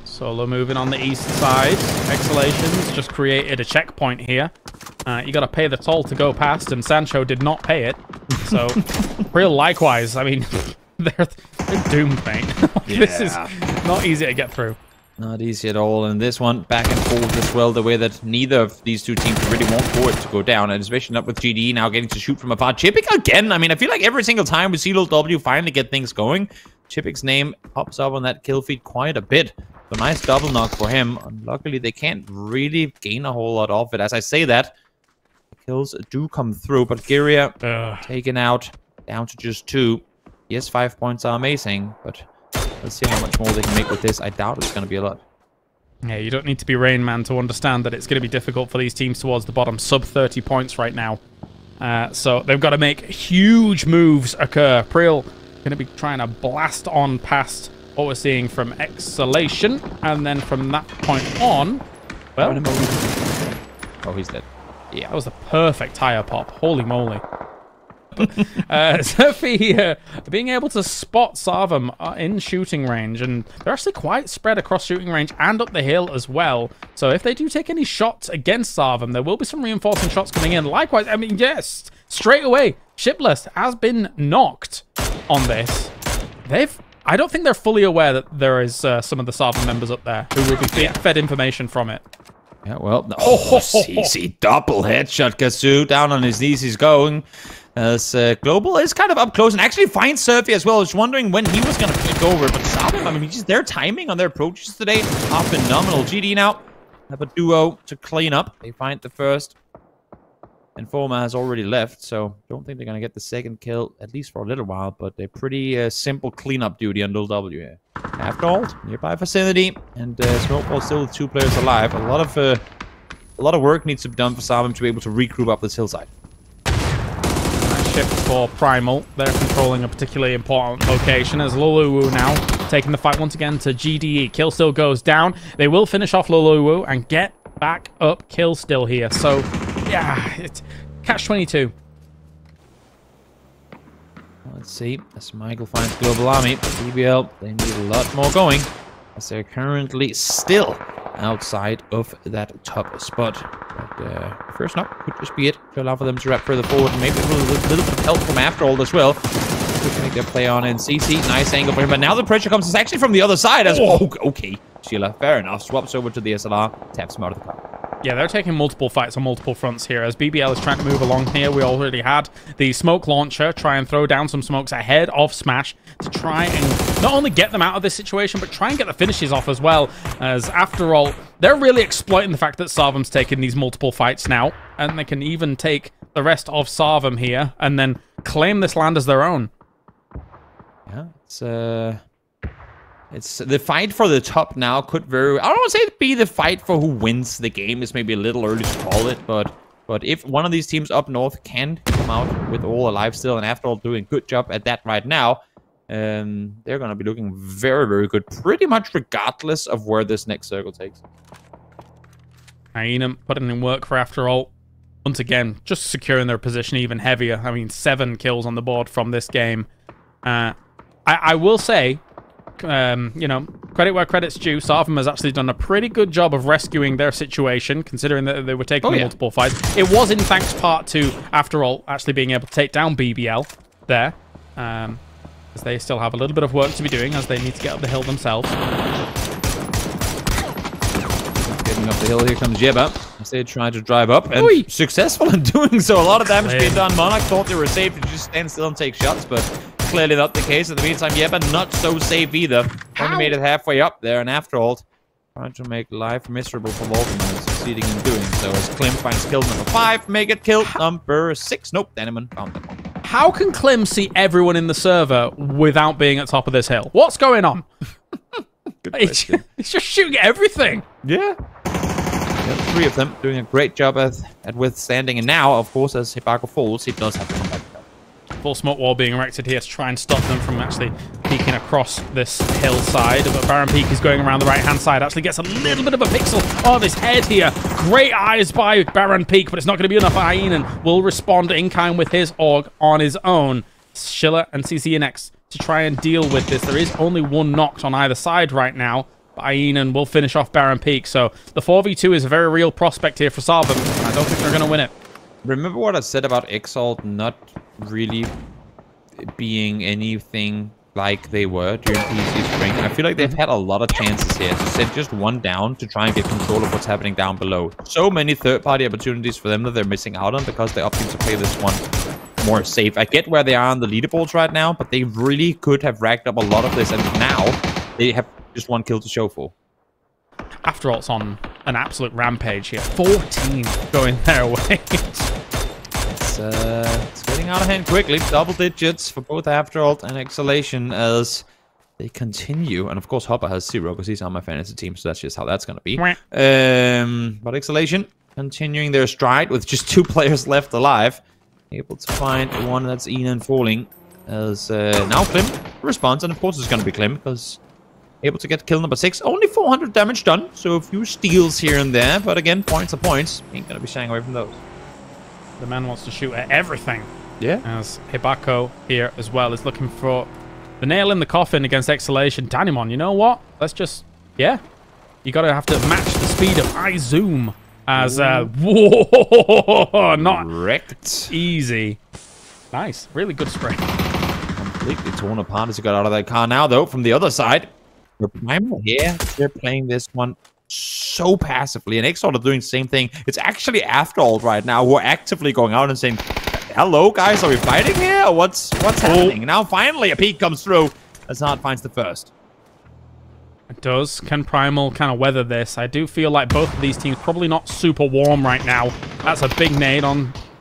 Solo moving on the east side. Exhalation's just created a checkpoint here. You got to pay the toll to go past, and Sancho did not pay it. So, real likewise. I mean, they're doomed, mate. This is not easy to get through. Not easy at all. And this one back and forth as well, the way that neither of these two teams really want for it to go down. And especially not with GDE now getting to shoot from afar. Chipik again. I mean, I feel like every single time we see LULW finally get things going, Chipik's name pops up on that kill feed quite a bit. So nice double knock for him. Luckily, they can't really gain a whole lot off it. As I say that, the kills do come through. But Gyria taken out down to just 2. Yes, 5 points are amazing, but let's see how much more they can make with this. I doubt it's going to be a lot. Yeah, you don't need to be Rain Man to understand that it's going to be difficult for these teams towards the bottom. Sub 30 points right now. So they've got to make huge moves occur. Priel going to be trying to blast on past what we're seeing from Exhalation, and then from that point on, well, oh, he's dead. Yeah, that was the perfect tire pop. Holy moly. Sophie being able to spot Sarvem in shooting range, and they're actually quite spread across shooting range and up the hill as well. So if they do take any shots against Sarvem, there will be some reinforcing shots coming in. Likewise, I mean, yes, straight away, Shipless has been knocked on this. I don't think they're fully aware that there is some of the Sarvem members up there who will be fed information from it. Yeah, well, CC double headshot. Kazoo down on his knees, he's going. As Global is kind of up close and actually finds Surfy as well. I was wondering when he was going to click over, but Sarvem, I mean, just their timing on their approaches today are phenomenal. GD now have a duo to clean up. They find the first. And Forma has already left, so don't think they're going to get the second kill, at least for a little while, but a pretty simple cleanup duty on LULW here. AfterAlt, nearby vicinity, and Smokeball still with 2 players alive. A lot of work needs to be done for Sarvem to be able to regroup up this hillside. Nice shift for Primal. They're controlling a particularly important location as LULW now taking the fight once again to GDE. Kill still goes down. They will finish off LULW and get back up kill still here. So, yeah, it's catch-22. Let's see. As Michael finds Global Army, BBL, they need a lot more going, as they're currently still outside of that top spot. But first knock could just be it to allow for them to wrap further forward. Maybe a little bit of help from AfterAlt as well. To make their play on, and CC, nice angle for him. But now the pressure comes, it's actually from the other side. As okay, Sheila, fair enough. Swaps over to the SLR, taps him out of the car. Yeah, they're taking multiple fights on multiple fronts here. As BBL is trying to move along here, we already had the smoke launcher try and throw down some smokes ahead of Smash to try and not only get them out of this situation, but try and get the finishes off as well. As after all, they're really exploiting the fact that Sarvem's taking these multiple fights now, and they can even take the rest of Sarvem here and then claim this land as their own. Yeah, it's the fight for the top now could very, I don't want to say be the fight for who wins the game. Is maybe a little early to call it, but if one of these teams up north can come out with all alive still, and after all doing a good job at that right now, they're going to be looking very, very good, pretty much regardless of where this next circle takes. Hyena putting in work for AfterAlt. Once again, just securing their position even heavier. I mean, 7 kills on the board from this game. I will say, you know, credit where credit's due. Sarvem has actually done a pretty good job of rescuing their situation, considering that they were taking multiple fights. It was in thanks part to AfterAlt actually being able to take down BBL there, as they still have a little bit of work to be doing, as they need to get up the hill themselves. Getting up the hill, here comes Yeppa, as they try to drive up, and successful in doing so. A lot of damage being done. Monarch thought they were safe to just stand still and take shots, but clearly not the case. In the meantime, Yeppa not so safe either. Only made it halfway up there, and AfterAlt trying to make life miserable for Volkman, succeeding in doing so. As Klim finds kill number 5, make it kill number 6. Nope, Deneman found that one. How can Klim see everyone in the server without being at top of this hill? What's going on? Good question. He's just shooting everything. Yeah. The three of them doing a great job at withstanding. And now, of course, as Hibako falls, he does have to come back. Full smoke wall being erected here to try and stop them from actually peeking across this hillside. But Baron Peak is going around the right-hand side. Actually gets a little bit of a pixel of his head here. Great eyes by Baron Peak, but it's not going to be enough. Hyenan will respond in kind with his AUG on his own. Schiller and CCNX to try and deal with this. There is only one knocked on either side right now. But Hyenan will finish off Baron Peak. So the 4v2 is a very real prospect here for Sarvem. I don't think they're going to win it. Remember what I said about Exalt not really being anything like they were during PGS spring? I feel like they've had a lot of chances here to set just one down to try and get control of what's happening down below. So many third-party opportunities for them that they're missing out on because they're opting to play this one more safe. I get where they are on the leaderboards right now, but they really could have racked up a lot of this, and now they have just one kill to show for. AfterAlt's on an absolute rampage here. 14 going their way. It's getting out of hand quickly. Double digits for both AfterAlt and Exhalation as they continue. And of course, Hopper has 0 because he's on my fantasy team, so that's just how that's going to be. But Exhalation continuing their stride with just 2 players left alive. Able to find one that's Enan falling as now Klim responds. And of course, it's going to be Klim because able to get kill number 6. Only 400 damage done, so a few steals here and there. But again, points are points. Ain't going to be shying away from those. The man wants to shoot at everything. Yeah. As Hibako here as well is looking for the nail in the coffin against Exhalation. Danimon, you know what? Let's just, yeah. You got to have to match the speed of iZoom as, whoa, not wrecked. Easy. Nice. Really good spray. Completely torn apart as he got out of that car now, though, from the other side. The Primal here, they're playing this one so passively, and Exalt are doing the same thing. It's actually AfterAlt right now who are actively going out and saying, hello, guys, are we fighting here? Or what's happening? Now, finally, a peek comes through as Hart finds the first. It does. Can Primal kind of weather this? I do feel like both of these teams probably not super warm right now. That's a big nade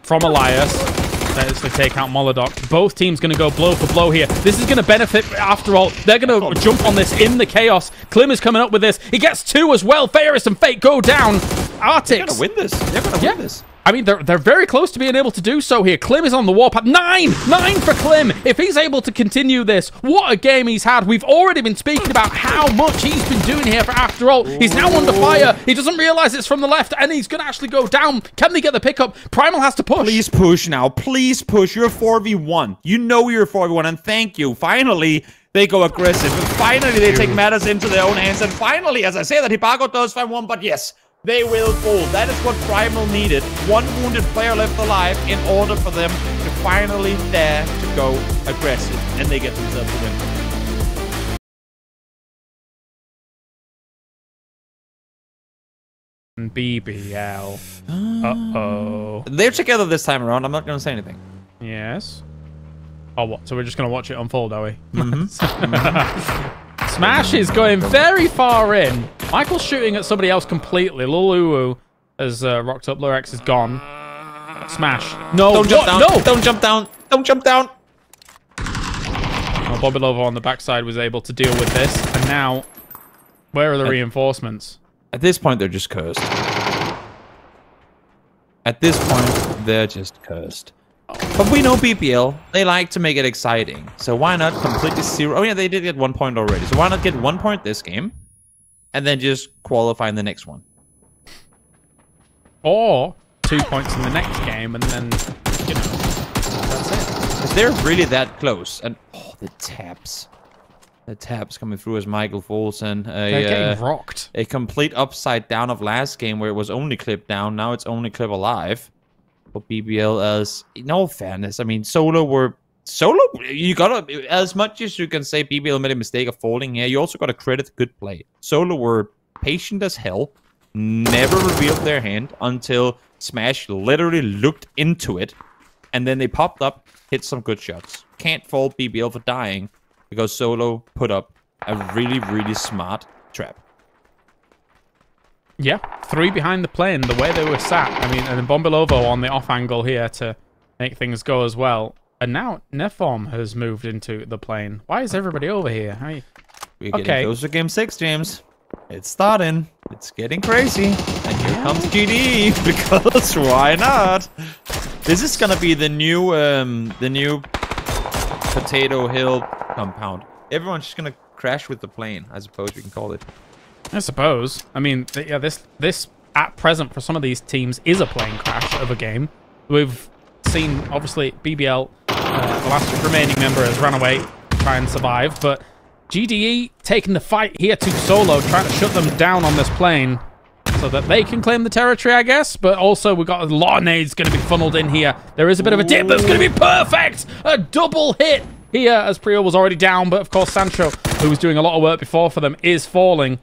from Elias. Actually take out Molodok. Both teams going to go blow for blow here. This is going to benefit AfterAlt. They're going to jump on this in the chaos. Klim is coming up with this. He gets 2 as well. Ferris and Fate go down. Artix. They're going to win this. They're going to win this. I mean, they're very close to being able to do so here. Klim is on the warpath. 9 for Klim. If he's able to continue this, what a game he's had. We've already been speaking about how much he's been doing here for AfterAlt. He's now under fire. He doesn't realize it's from the left, and he's going to actually go down. Can they get the pickup? Primal has to push. Please push now. Please push. You're 4v1. You know you're 4v1, and thank you. Finally, they go aggressive. And finally, they take matters into their own hands. And finally, as I say that, Hibako does find one, but yes, they will fall. That is what Primal needed. One wounded player left alive in order for them to finally dare to go aggressive. And they get themselves a win. BBL. Uh-oh. They're together this time around. I'm not going to say anything. Yes. Oh, what? So we're just going to watch it unfold, are we? Smash is going very far in. Michael's shooting at somebody else completely. LULW has rocked up. Lurex is gone. Smash. No. Don't jump down. No. Don't jump down. Don't jump down. Well, Bobby Lovo on the backside was able to deal with this. And now, where are the reinforcements? At this point, they're just cursed. At this point, they're just cursed. But we know BBL, they like to make it exciting. So why not completely 0? Oh yeah, they did get 1 point already. So why not get 1 point this game and then just qualify in the next one? Or 2 points in the next game and then, you know, that's it. Because they're really that close. And, oh, the taps. The taps coming through as Michael falls and they're getting rocked. A complete upside down of last game where it was only clip down. Now it's only clip alive. For BBL, as in all fairness, I mean, you gotta, as much as you can say BBL made a mistake of falling here, you also gotta credit the good play. Solo were patient as hell, never revealed their hand until Smash literally looked into it, and then they popped up, hit some good shots. Can't fault BBL for dying because Solo put up a really, really smart trap. Yeah, 3 behind the plane, the way they were sat. I mean, and then Bombilovo on the off angle here to make things go as well. And now Neform has moved into the plane. Why is everybody over here? We're getting close to game 6, James. It's starting. It's getting crazy. And here comes GDE, because why not? This is gonna be the new Potato Hill compound. Everyone's just gonna crash with the plane, I suppose you can call it. I suppose. I mean, yeah, this at present for some of these teams is a plane crash of a game. We've seen, obviously, BBL, the last remaining member, has run away, try and survive, but GDE taking the fight here to solo, trying to shut them down on this plane so that they can claim the territory, I guess. But also, we've got a lot of nades going to be funneled in here. There is a bit of a dip that's going to be perfect. A double hit here as Primal was already down. But, of course, Sancho, who was doing a lot of work before for them, is falling.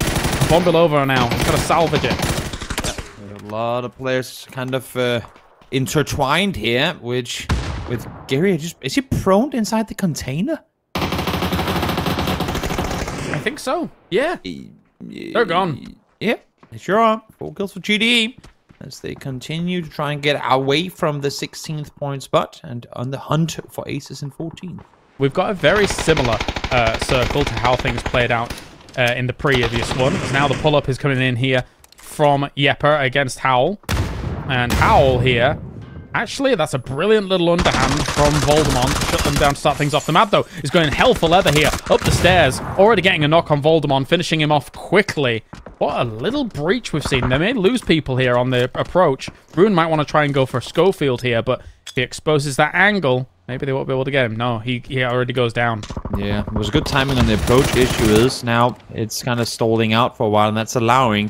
Bomb below over now. He's got to salvage it. A lot of players kind of intertwined here, which with Gary, is he prone inside the container? I think so. Yeah. They're gone. Yep, they sure are. 4 kills for GDE as they continue to try and get away from the 16th point spot and on the hunt for aces in 14. We've got a very similar circle to how things played out in the previous one. Now the pull-up is coming in here from Yeppa against HOWL. And HOWL here, actually, that's a brilliant little underhand from Voldemort to shut them down to start things off. The Mad, though, is going hell for leather here, up the stairs. Already getting a knock on Voldemort, finishing him off quickly. What a little breach we've seen. They may lose people here on the approach. Rune might want to try and go for Schofield here, but if he exposes that angle, maybe they won't be able to get him. No, he already goes down. Yeah, it was good timing on the approach. Issue is now it's kind of stalling out for a while, and that's allowing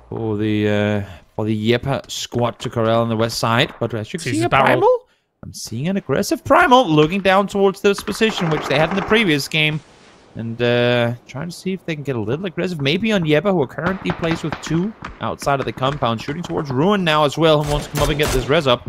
for the Yeppa squad to corral on the west side. But as you can see, a Primal. I'm seeing an aggressive Primal looking down towards this position, which they had in the previous game. And trying to see if they can get a little aggressive. Maybe on Yeppa, who are currently placed with 2 outside of the compound. Shooting towards Ruin now as well, who wants to come up and get this res up.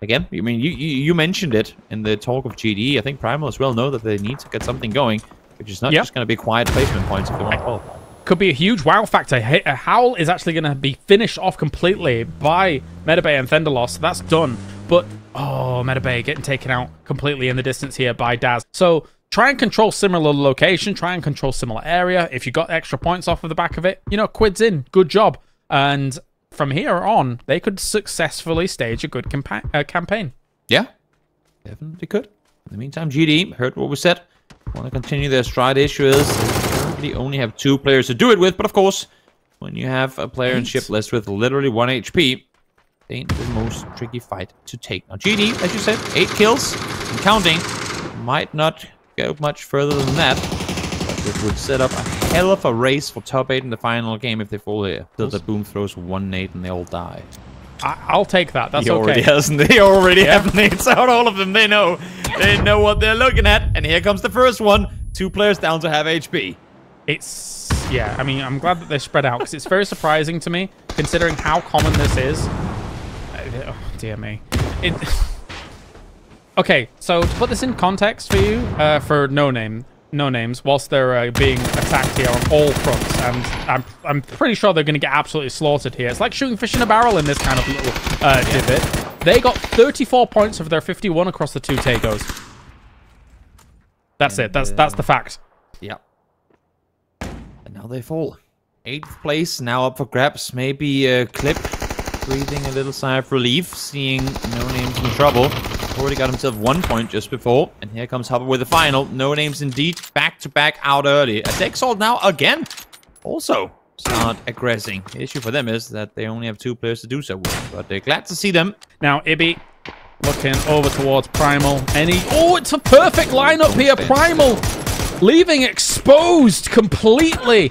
Again, I mean, you mentioned it in the talk of GDE. I think Primal as well know that they need to get something going, which is not just going to be quiet placement points if they want to call. Could be a huge wow factor. HOWL is actually going to be finished off completely by Metabay and Thunderloss. That's done. But, oh, Metabay getting taken out completely in the distance here by Daz. So, try and control similar location. Try and control similar area. If you got extra points off of the back of it, you know, quid's in. Good job. And from here on, they could successfully stage a good campaign. Yeah, definitely could. In the meantime, GDE heard what we said. Want to continue their stride. Issue is they only have 2 players to do it with, but of course, when you have a player in ship list with literally 1 HP, it ain't the most tricky fight to take. Now, GDE, as you said, 8 kills and counting. Might not go much further than that, but it would set up a hell of a race for top 8 in the final game if they fall here. Till the Boom throws 1 nade and they all die. I'll take that. That's okay. They already have nades out, all of them. They know what they're looking at. And here comes the first one. 2 players down to have HP. It's, yeah, I mean, I'm glad that they spread out because it's very surprising to me, considering how common this is. Oh, dear me. Okay, so to put this in context for you, for no names, whilst they're being attacked here on all fronts, and I'm pretty sure they're going to get absolutely slaughtered here. It's like shooting fish in a barrel in this kind of little divot. They got 34 points of their 51 across the 2 TAEGOs. That's it. That's the fact. Yep. And now they fall. 8th place now up for grabs. Maybe Clip breathing a little sigh of relief, seeing No Names in trouble. Already got himself 1 point just before. And here comes Hubble with the final. No Names indeed back-to-back out early. Exalt now again. Also start aggressing. The issue for them is that they only have 2 players to do so with. But they're glad to see them. Now, Ibby looking over towards Primal. Oh, it's a perfect lineup here. Primal leaving exposed completely.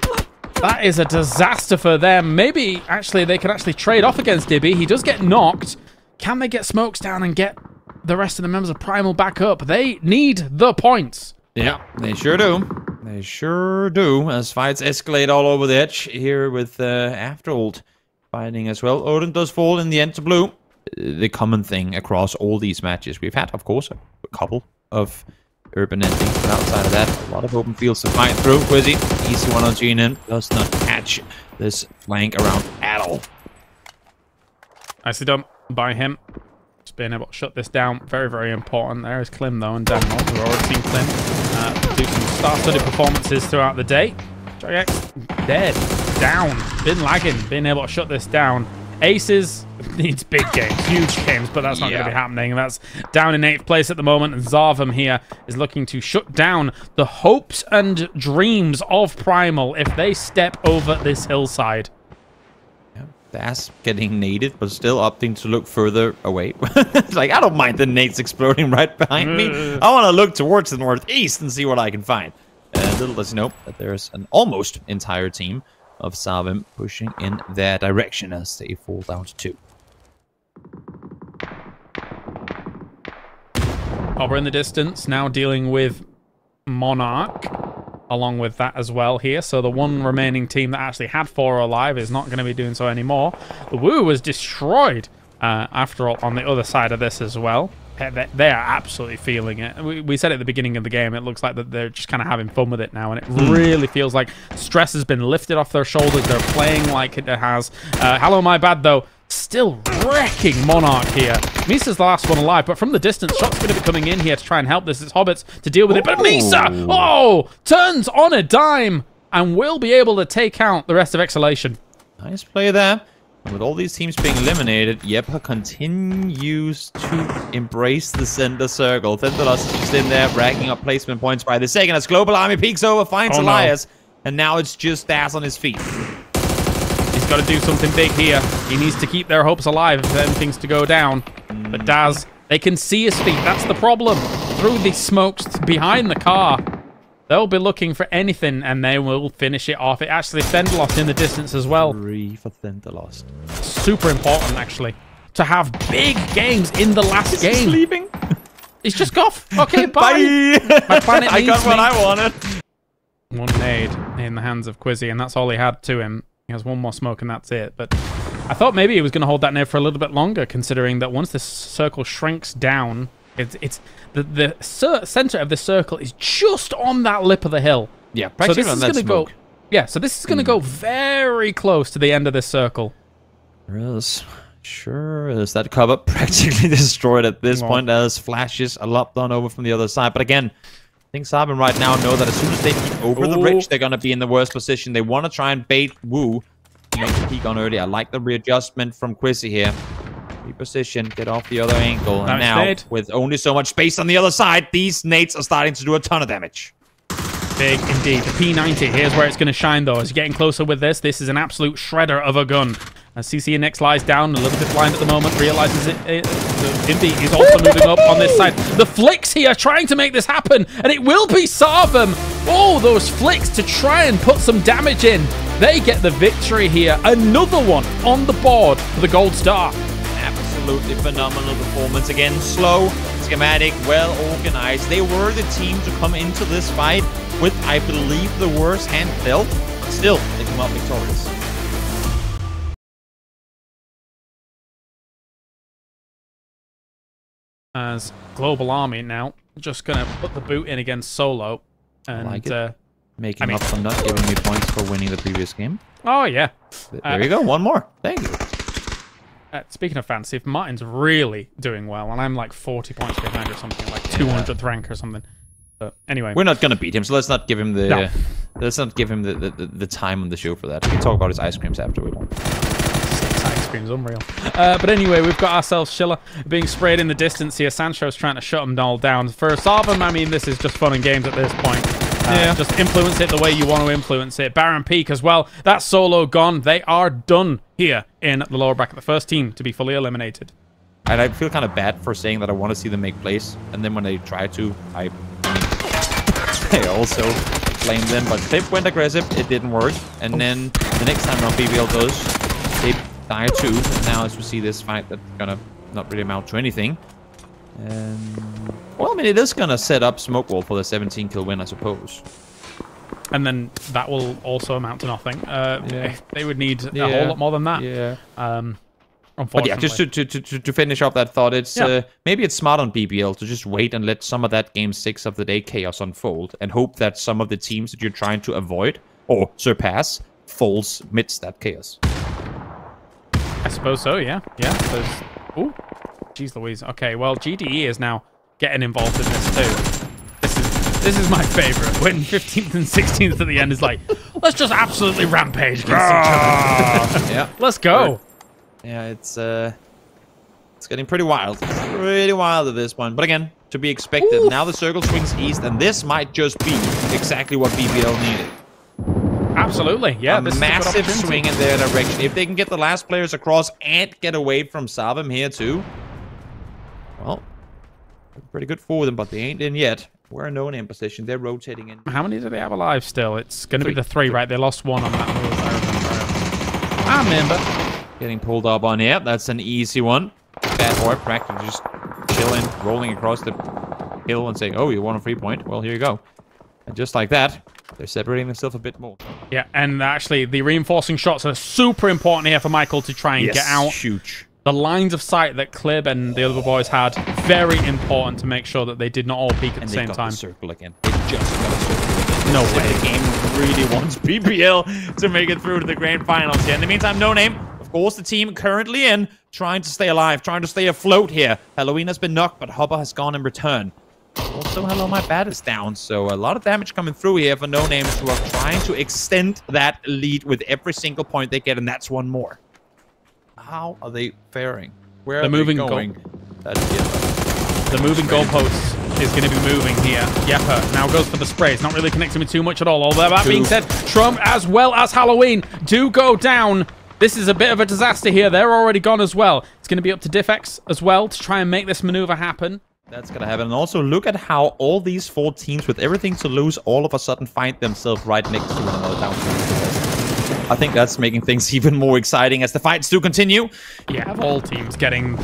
That is a disaster for them. Maybe, actually, they can actually trade off against Ibby. He does get knocked. Can they get smokes down and get the rest of the members of Primal back up? They need the points. Yeah, they sure do. They sure do. As fights escalate all over the edge here with AfterAlt fighting as well. Odin does fall in the end to blue. The common thing across all these matches we've had, of course, a couple of urban endings, but outside of that, a lot of open fields to fight through. Quizzy, easy one on GNN, does not catch this flank around at all. Nicely done by him. Just being able to shut this down. Very, very important. There is Klim, though, and Daniel. We've already seen Klim do some star-studded performances throughout the day. Jagex dead. down. Been lagging, being able to shut this down. Aces needs big games, huge games, but that's not going to be happening. That's down in 8th place at the moment, and Sarvem here is looking to shut down the hopes and dreams of Primal if they step over this hillside. That's getting naded, but still opting to look further away. It's like, I don't mind the nades exploding right behind me. I want to look towards the northeast and see what I can find. Little does he know that there's an almost entire team of Sarvem pushing in their direction as they fall down to 2. We're in the distance, now dealing with Monarch. Along with that as well here. So the one remaining team that actually had 4 alive is not going to be doing so anymore. The WU was destroyed after all on the other side of this as well. They are absolutely feeling it. We said at the beginning of the game, it looks like that they're just kind of having fun with it now, and it really feels like stress has been lifted off their shoulders. They're playing like it has. Hello, my bad, though. Still wrecking Monarch here. Misa's the last one alive, but from the distance, shots going to be coming in here to try and help this. It's Hobbits to deal with it, but Misa, turns on a dime and will be able to take out the rest of Exhalation. Nice play there. With all these teams being eliminated, Yeppa continues to embrace the center circle. Thendalos keeps in there, racking up placement points by the second as Global Army peeks over, finds Elias, and now it's just Daz on his feet. He's got to do something big here. He needs to keep their hopes alive if anything's to go down. But Daz, they can see his feet. That's the problem. Through the smokes behind the car, they'll be looking for anything, and they will finish it off. It actually Thendalos in the distance as well. 3 for Thendalos. Super important, actually, to have big games in the last game. He's leaving. He's just off. Okay, bye. My planet I got what me. I wanted. One nade in the hands of Quizzy, and that's all he had to him. He has one more smoke, and that's it. But I thought maybe he was going to hold that nade for a little bit longer, considering that once this circle shrinks down, it's the center of the circle is just on that lip of the hill. Yeah, so this is going to go. Yeah, so this is going to go very close to the end of this circle. Sure is. That cover practically destroyed at this point as flashes a lot done over from the other side. But again, I think Sarvem right now know that as soon as they peek over the ridge, they're going to be in the worst position. They want to try and bait WU to make the peek on early. I like the readjustment from Quizzy here. Reposition, get off the other angle. And now, with only so much space on the other side, these nades are starting to do a ton of damage. Big indeed. The P90, here's where it's going to shine, though. As you're getting closer with this, this is an absolute shredder of a gun. As CCNX lies down, a little bit blind at the moment, realizes Indy is also moving up on this side. The flicks here trying to make this happen, and it will be Sarvem. Oh, those flicks to try and put some damage in. They get the victory here. Another one on the board for the gold star. Absolutely phenomenal performance. Again, slow, schematic, well organized. They were the team to come into this fight with, I believe, the worst hand dealt, but still, they come out victorious. As Global Army now just going to put the boot in against Solo. And, I like it. Making up for not giving me points for winning the previous game. Oh, yeah. There you go. One more. Thank you. Speaking of fantasy, if Martin's really doing well, and I'm like 40 points behind or something, like 200th rank or something. But anyway, we're not gonna beat him, so let's not give him the let's not give him the time on the show for that. We can talk about his ice creams afterward. 6 ice creams, unreal. But anyway, we've got ourselves Schiller being sprayed in the distance here. Sancho's trying to shut them all down. For Sarvem, I mean, this is just fun and games at this point. Just influence it the way you want to influence it. Baron Peak as well. That's Solo gone. They are done here in the lower bracket. The first team to be fully eliminated. And I feel kind of bad for saying that I want to see them make plays. And then when they try to, I also blame them. But they went aggressive. It didn't work. And then the next time around BBL goes, they die too. And now as we see this fight, that's going to not really amount to anything. Well, I mean, it is going to set up Smoke Wall for the 17-kill win, I suppose. And then that will also amount to nothing. They would need a whole lot more than that. Unfortunately. But yeah, just to finish off that thought, it's maybe it's smart on BBL to just wait and let some of that Game 6 of the day chaos unfold and hope that some of the teams that you're trying to avoid or surpass falls amidst that chaos. I suppose so, yeah. Ooh. Jeez Louise. Okay, well, GDE is now getting involved in this too. This is my favorite. When 15th and 16th at the end is like, Let's just absolutely rampage against each other. Yeah. Let's go. Yeah, it's getting pretty wild. Pretty wild at this point. But again, to be expected. Ooh. Now the circle swings east, and this might just be exactly what BBL needed. Absolutely, yeah. A massive swing in their direction. If they can get the last players across and get away from Sarvem here too, well, pretty good for them, but they ain't in yet. We're in no-name position. They're rotating in. How many do they have alive still? It's going to be the 3, right? They lost 1 on that move, I remember. Getting pulled up on here. That's an easy one. Bad boy practically just chilling, rolling across the hill and saying, oh, you want a free point? Well, here you go. And just like that, they're separating themselves a bit more. Yeah, and actually, the reinforcing shots are super important here for Michael to try and get out. Huge. The lines of sight that Klib and the other boys had, very important to make sure that they did not all peak at the same time. The circle again. They just got a circle again. No way. The game really wants BBL to make it through to the grand finals here. In the meantime, No Name, of course, the team currently in, trying to stay alive, trying to stay afloat here. Halloween has been knocked, but Hopper has gone in return. Also, hello, my bat is down, so a lot of damage coming through here for No Names, who are trying to extend that lead with every single point they get, and that's 1 more. How are they faring? Where are they going? The moving goalposts is going to be moving here. Yeppa now goes for the spray. It's not really connecting me too much at all. Although that being said, Trump as well as Halloween do go down. This is a bit of a disaster here. They're already gone as well. It's going to be up to Diffx as well to try and make this maneuver happen. That's going to happen. And also look at how all these 4 teams with everything to lose all of a sudden find themselves right next to one another down. I think that's making things even more exciting as the fights do continue. Yeah, of all teams getting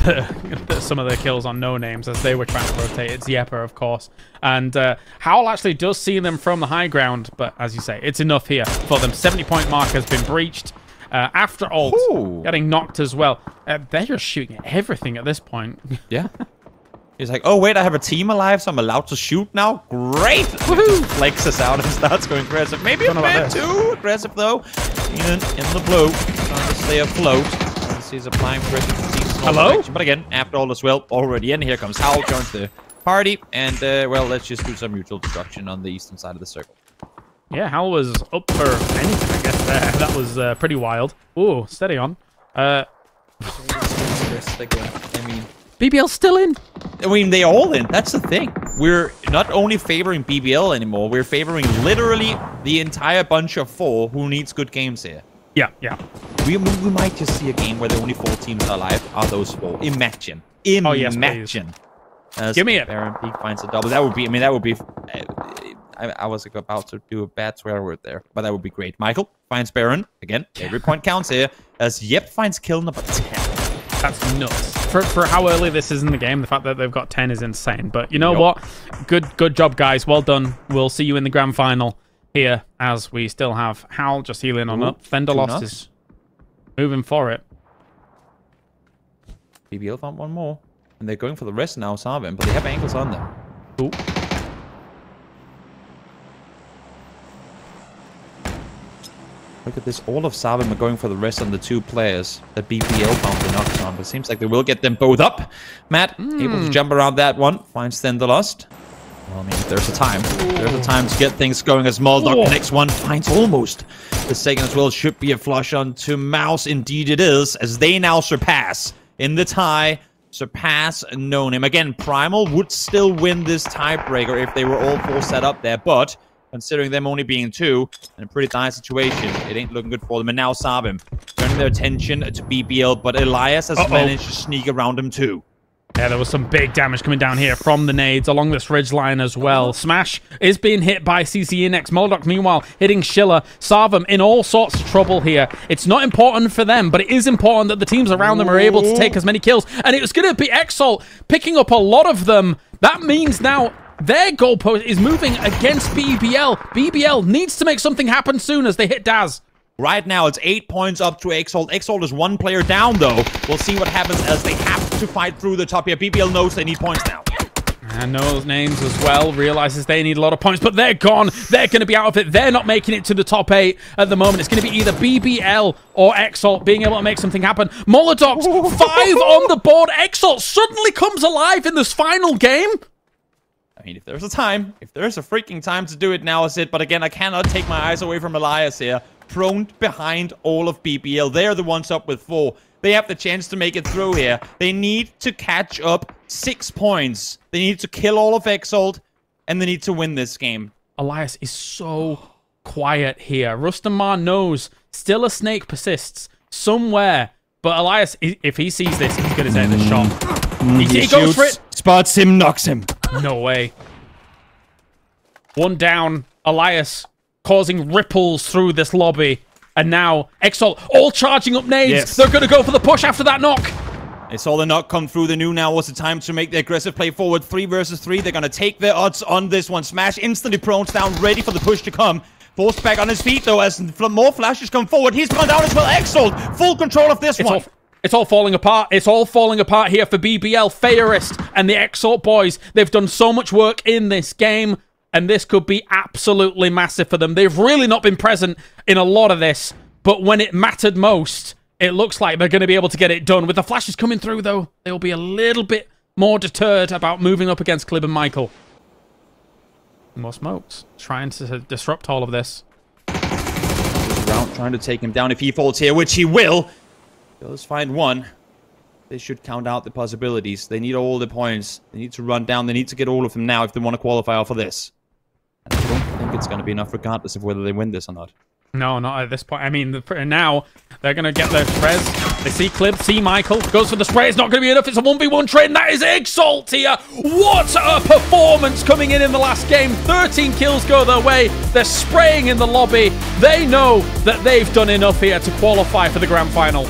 some of the kills on No Names as they were trying to rotate. It's Yeppa, of course. And HOWL actually does see them from the high ground, but as you say, it's enough here for them. 70-point mark has been breached. AfterAlt getting knocked as well. They're just shooting at everything at this point. Yeah. He's like, oh, wait, I have a team alive, so I'm allowed to shoot now? Great! Woohoo! Flexes out and starts going aggressive. Maybe a bit too aggressive, though. Even in the blue, trying to stay afloat. He's applying pressure to the team's direction. But again, AfterAlt as well, already in. Here comes HOWL, joins the party. And, well, let's just do some mutual destruction on the eastern side of the circle. Yeah, HOWL was up for anything, I guess, there. That was pretty wild. Ooh, steady on. I mean... BBL's still in. I mean, they're all in. That's the thing. We're not only favoring BBL anymore, we're favoring literally the entire bunch of 4 who needs good games here. Yeah, yeah. We might just see a game where the only 4 teams are alive are those 4. Imagine. Imagine. Oh, yes, please. Give me it. Baron Peak finds a double. That would be, I mean, that would be... I was about to do a bad swear word there, but that would be great. Michael finds Baron. Again, every point counts here. As Yep finds kill number 10. That's nuts. For how early this is in the game, the fact that they've got 10 is insane. But you know what? Good job, guys. Well done. We'll see you in the grand final here as we still have HOWL just healing on up. Fenderlost is moving for it. BBL found 1 more. And they're going for the rest now, Sarvem, but they have ankles on them. Ooh. Look at this. All of Sarvem are going for the rest on the 2 players that BBL found the knocks on. But it seems like they will get them both up. Matt, able to jump around that one. Finds Fenderlost. Well, I mean, there's a time. There's a time to get things going as Moldog. The next one finds almost the second as well. Should be a flush onto Mouse. Indeed it is, as they now surpass in the tie. Surpass No Name. Again, Primal would still win this tiebreaker if they were all 4 set up there, but considering them only being 2, in a pretty dire situation, it ain't looking good for them. And now Sarvem turning their attention to BBL, but Elias has managed to sneak around him too. Yeah, there was some big damage coming down here from the nades along this ridge line as well. Smash is being hit by CCNX. Moldoc, meanwhile, hitting Schiller. Sarvem in all sorts of trouble here. It's not important for them, but it is important that the teams around them are able to take as many kills. And it was going to be Exalt picking up a lot of them. That means now their goalpost is moving against BBL. BBL needs to make something happen soon as they hit Daz. Right now, it's 8 points up to Exalt. Exalt is 1 player down, though. We'll see what happens as they have to fight through the top here. BBL knows they need points now. And knows names as well. Realizes they need a lot of points, but they're gone. They're going to be out of it. They're not making it to the top 8 at the moment. It's going to be either BBL or Exalt being able to make something happen. Molodox, 5 on the board. Exalt suddenly comes alive in this final game. I mean, if there's a freaking time to do it, now is it. But again, I cannot take my eyes away from Elias here. Prone behind all of BBL. They're the ones up with 4. They have the chance to make it through here. They need to catch up 6 points. They need to kill all of Exalt, and they need to win this game. Elias is so quiet here. Rustamar knows still a snake persists somewhere. But Elias, if he sees this, he's going to take the shot. He goes for it. Spots him, knocks him. No way. One down. Elias causing ripples through this lobby. And now Exalt all charging up nades. Yes. They're going to go for the push after that knock. They saw the knock come through. They knew now was the time to make the aggressive play forward. 3 versus 3. They're going to take their odds on this one. Smash instantly prones down, ready for the push to come. Forced back on his feet, though, as more flashes come forward. He's gone down as well. Exalt, full control of this one. It's all falling apart. It's all falling apart here for BBL, Fairist, and the Exalt boys. They've done so much work in this game, and this could be absolutely massive for them. They've really not been present in a lot of this, but when it mattered most, it looks like they're going to be able to get it done. With the flashes coming through, though, they'll be a little bit more deterred about moving up against Clib and Michael. More smokes, trying to disrupt all of this. Round trying to take him down if he falls here, which he will. Does find one. They should count out the possibilities. They need all the points. They need to run down. They need to get all of them now if they want to qualify for this. And I don't think it's going to be enough regardless of whether they win this or not. No, not at this point. I mean, now they're going to get their res. They see Clib, see Michael. Goes for the spray. It's not going to be enough. It's a 1v1 trade, and that is Exalt here. What a performance coming in the last game. 13 kills go their way. They're spraying in the lobby. They know that they've done enough here to qualify for the grand final.